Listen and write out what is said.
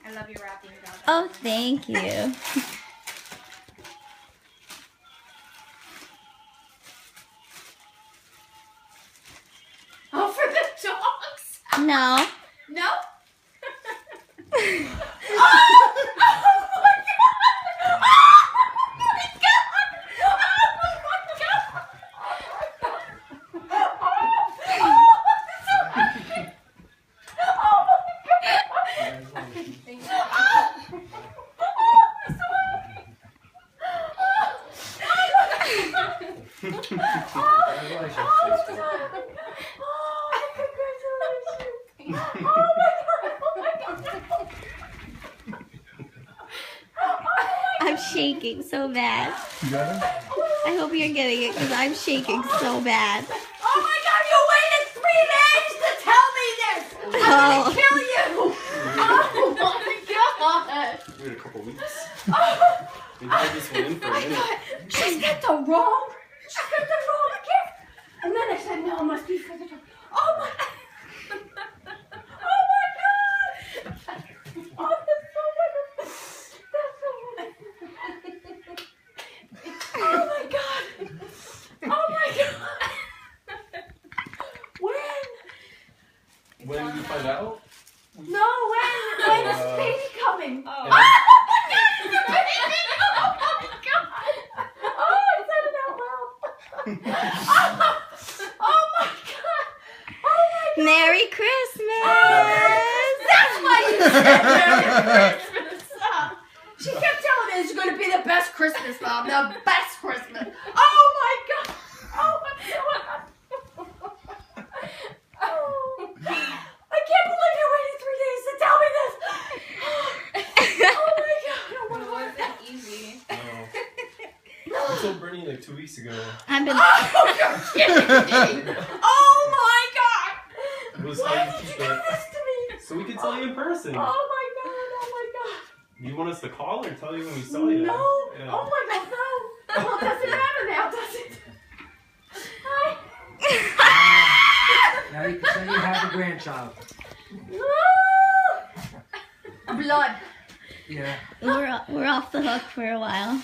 I love your wrapping dog. Oh, thank you. Oh, for the dogs? No. No? I'm shaking so bad. You got it? I hope you're getting it because I'm shaking so bad. Oh my God, you waited 3 days to tell me this! I'm gonna kill you! Oh my God! Wait a couple weeks. Oh, We had this one in for a minute. she's got the wrong gift! And then I said, no, it must be for the dog. Oh my God! Oh my God! Oh, that's so wonderful! That's so wonderful! Oh my God! Oh my God! When did you find out? No, when is the baby coming? Oh And- my God! It's a baby! Oh my God! Oh, I said it out loud. Oh my God! Oh my God! Merry Christmas! That's why you said Merry Christmas. She kept telling me it's going to be the best Christmas, Mom. The best Christmas. Oh my God! Oh my God! Oh. I can't believe you waited 3 days to tell me this. Oh my God! Oh my God! wasn't easy. I told Bernie like 2 weeks ago. I've been. Oh, you're kidding me! Oh my God! It was Why how you did you keep do it. this to me? So we could tell you in person. Oh my God! Oh my God! You want us to call or tell you when we saw you? No! Yeah. Oh my God! No! Well, it doesn't matter now, does it? Now you can say you have a grandchild. Blood. Yeah. We're off the hook for a while.